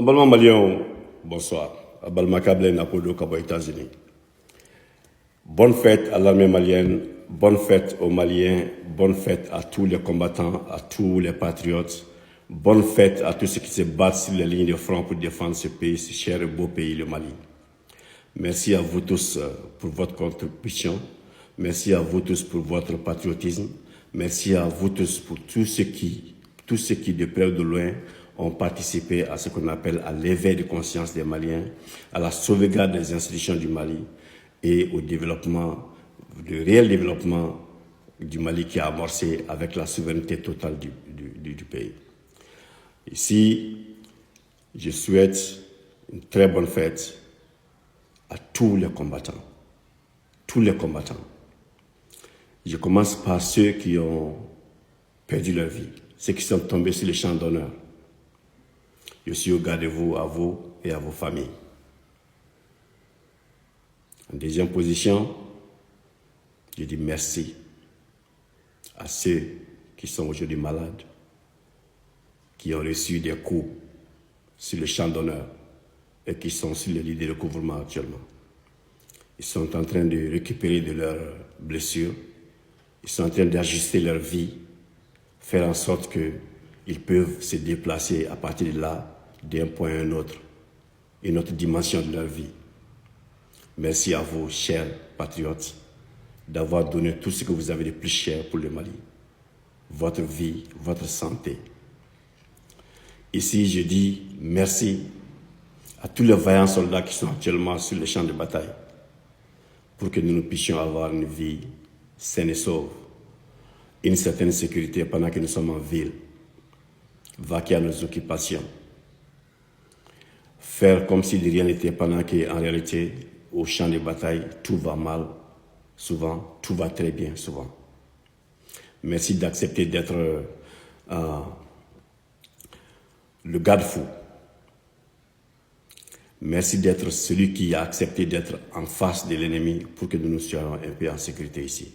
Balma Malien, bonsoir. Balma Kable Nakodo Kabo États-Unis. Bonne fête à l'armée malienne, bonne fête aux Maliens, bonne fête à tous les combattants, à tous les patriotes, bonne fête à tous ceux qui se battent sur les lignes de front pour défendre ce pays, ce cher et beau pays, le Mali. Merci à vous tous pour votre contribution. Merci à vous tous pour votre patriotisme. Merci à vous tous pour tous ceux qui, de près ou de loin, ont participé à ce qu'on appelle à l'éveil de conscience des Maliens, à la sauvegarde des institutions du Mali et au développement, le réel développement du Mali qui a amorcé avec la souveraineté totale du pays. Ici, je souhaite une très bonne fête à tous les combattants. Tous les combattants. Je commence par ceux qui ont perdu leur vie, ceux qui sont tombés sur le champ d'honneur. Je suis au garde de vous, à vous et à vos familles. En deuxième position, je dis merci à ceux qui sont aujourd'hui malades, qui ont reçu des coups sur le champ d'honneur et qui sont sur le lit de recouvrement actuellement. Ils sont en train de récupérer de leurs blessures, ils sont en train d'ajuster leur vie, faire en sorte qu'ils peuvent se déplacer à partir de là, d'un point à un autre, une autre dimension de leur vie. Merci à vous, chers patriotes, d'avoir donné tout ce que vous avez de plus cher pour le Mali. Votre vie, votre santé. Ici, je dis merci à tous les vaillants soldats qui sont actuellement sur les champs de bataille pour que nous puissions avoir une vie saine et sauve, une certaine sécurité pendant que nous sommes en ville, vaquer à nos occupations, faire comme si de rien n'était pendant qu'en réalité, au champ de bataille, tout va mal, souvent, tout va très bien, souvent. Merci d'accepter d'être le garde-fou. Merci d'être celui qui a accepté d'être en face de l'ennemi pour que nous soyons un peu en sécurité ici.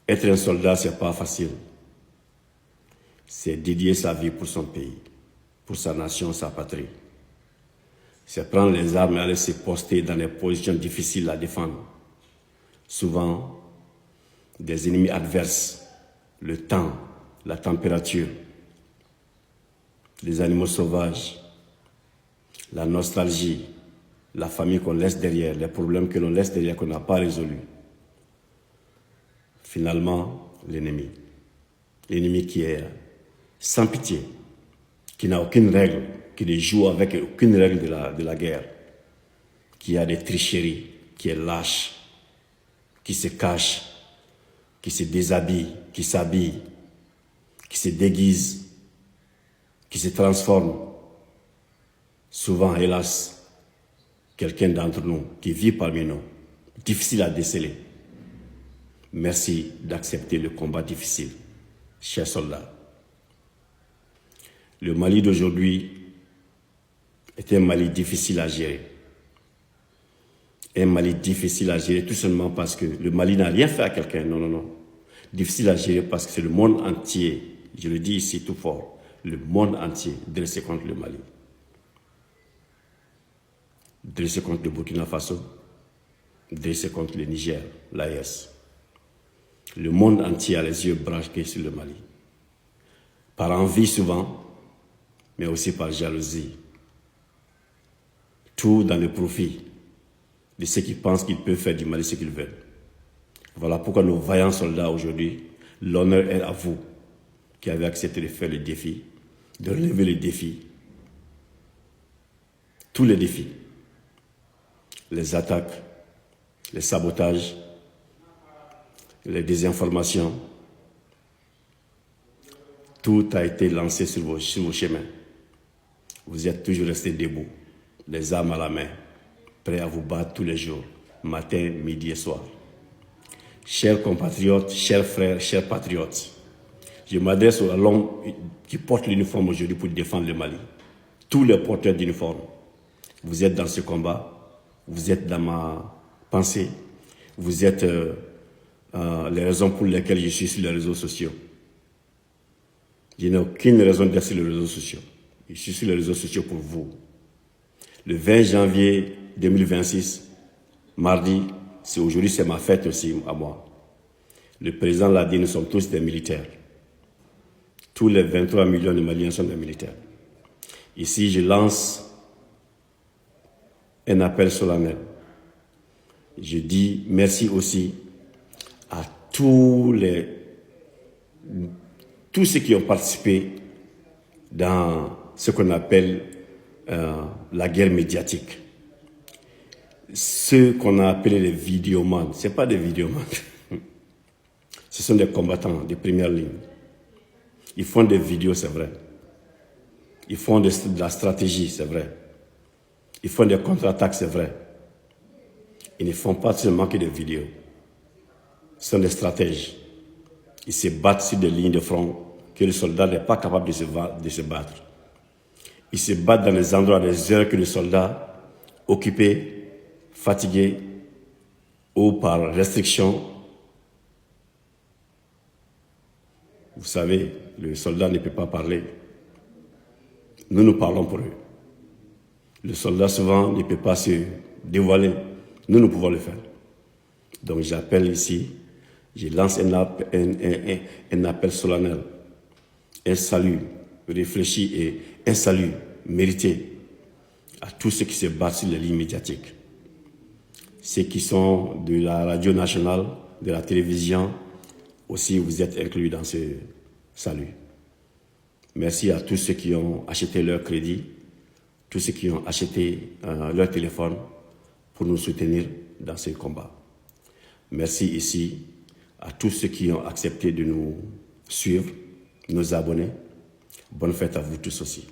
Être un soldat, ce n'est pas facile. C'est dédier sa vie pour son pays, pour sa nation, sa patrie. C'est prendre les armes et aller se poster dans des positions difficiles à défendre. Souvent, des ennemis adverses, le temps, la température, les animaux sauvages, la nostalgie, la famille qu'on laisse derrière, les problèmes que l'on laisse derrière qu'on n'a pas résolus. Finalement, l'ennemi. L'ennemi qui est sans pitié, qui n'a aucune règle, qui ne joue avec aucune règle de la guerre, qui a des tricheries, qui est lâche, qui se cache, qui se déshabille, qui s'habille, qui se déguise, qui se transforme. Souvent, hélas, quelqu'un d'entre nous qui vit parmi nous, difficile à déceler. Merci d'accepter le combat difficile, chers soldats. Le Mali d'aujourd'hui est un Mali difficile à gérer. Un Mali difficile à gérer tout simplement parce que le Mali n'a rien fait à quelqu'un. Non, non, non. Difficile à gérer parce que c'est le monde entier, je le dis ici tout fort, le monde entier dressé contre le Mali. Dressé contre le Burkina Faso, dressé contre le Niger, l'AES. Le monde entier a les yeux braqués sur le Mali. Par envie souvent, mais aussi par jalousie. Tout dans le profit de ceux qui pensent qu'ils peuvent faire du Mali ce qu'ils veulent. Voilà pourquoi nos vaillants soldats aujourd'hui, l'honneur est à vous qui avez accepté de faire le défi, de relever les défis, tous les défis, les attaques, les sabotages, les désinformations. Tout a été lancé sur vos chemins. Vous êtes toujours restés debout, les armes à la main, prêts à vous battre tous les jours, matin, midi et soir. Chers compatriotes, chers frères, chers patriotes, je m'adresse à l'homme qui porte l'uniforme aujourd'hui pour défendre le Mali. Tous les porteurs d'uniforme, vous êtes dans ce combat, vous êtes dans ma pensée, vous êtes les raisons pour lesquelles je suis sur les réseaux sociaux. Je n'ai aucune raison d'être sur les réseaux sociaux. Je suis sur les réseaux sociaux pour vous. Le 20 janvier 2026, mardi, aujourd'hui, c'est ma fête aussi à moi. Le président l'a dit, nous sommes tous des militaires. Tous les 23 millions de Maliens sont des militaires. Ici, je lance un appel solennel. Je dis merci aussi à tous ceux qui ont participé dans ce qu'on appelle la guerre médiatique. Ceux qu'on a appelés les vidéomans, ce n'est pas des vidéomans. Ce sont des combattants de première ligne. Ils font des vidéos, c'est vrai. Ils font de la stratégie, c'est vrai. Ils font des contre-attaques, c'est vrai. Ils ne font pas seulement que des vidéos. Ce sont des stratèges. Ils se battent sur des lignes de front que le soldat n'est pas capable de se battre. Ils se battent dans les endroits, des heures que le soldat, occupé, fatigué ou par restriction, vous savez, le soldat ne peut pas parler. Nous parlons pour eux. Le soldat souvent ne peut pas se dévoiler. Nous pouvons le faire. Donc j'appelle ici, je lance un appel solennel, un salut réfléchi et un salut mérité à tous ceux qui se battent sur les lignes médiatiques. Ceux qui sont de la radio nationale, de la télévision, aussi vous êtes inclus dans ce salut. Merci à tous ceux qui ont acheté leur crédit, tous ceux qui ont acheté leur téléphone pour nous soutenir dans ce combat. Merci ici à tous ceux qui ont accepté de nous suivre, nos abonnés. Bonne fête à vous tous aussi.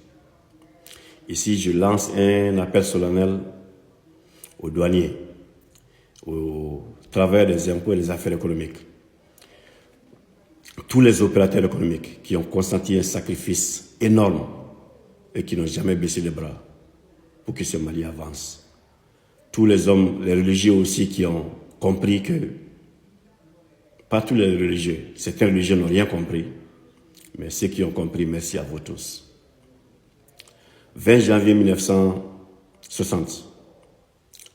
Ici, je lance un appel solennel aux douaniers, au travers des impôts et des affaires économiques. Tous les opérateurs économiques qui ont consenti un sacrifice énorme et qui n'ont jamais baissé les bras pour que ce Mali avance. Tous les hommes, les religieux aussi qui ont compris que, pas tous les religieux, certains religieux n'ont rien compris, mais ceux qui ont compris, merci à vous tous. 20 janvier 1960,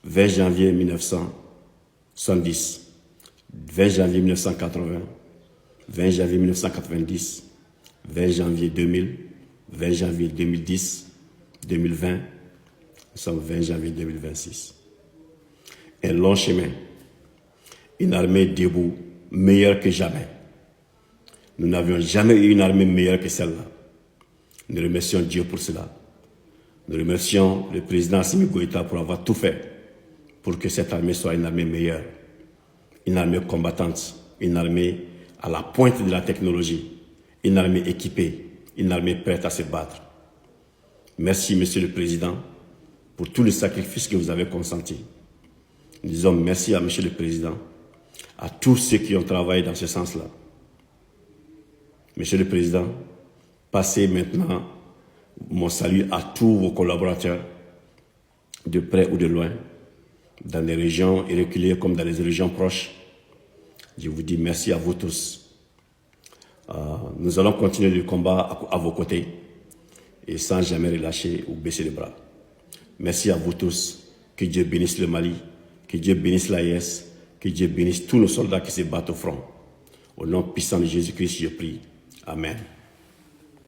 20 janvier 1970, 20 janvier 1980, 20 janvier 1990, 20 janvier 2000, 20 janvier 2010, 2020, nous sommes 20 janvier 2026. Un long chemin, une armée debout, meilleure que jamais. Nous n'avions jamais eu une armée meilleure que celle-là. Nous remercions Dieu pour cela. Nous remercions le président Assimi Goïta pour avoir tout fait pour que cette armée soit une armée meilleure, une armée combattante, une armée à la pointe de la technologie, une armée équipée, une armée prête à se battre. Merci, Monsieur le Président, pour tous les sacrifices que vous avez consentis. Nous disons merci à Monsieur le Président, à tous ceux qui ont travaillé dans ce sens-là. Monsieur le Président, passez maintenant mon salut à tous vos collaborateurs, de près ou de loin, dans les régions reculées comme dans les régions proches. Je vous dis merci à vous tous. Nous allons continuer le combat à vos côtés et sans jamais relâcher ou baisser les bras. Merci à vous tous. Que Dieu bénisse le Mali, que Dieu bénisse l'AES, que Dieu bénisse tous nos soldats qui se battent au front. Au nom puissant de Jésus-Christ, je prie. Amen.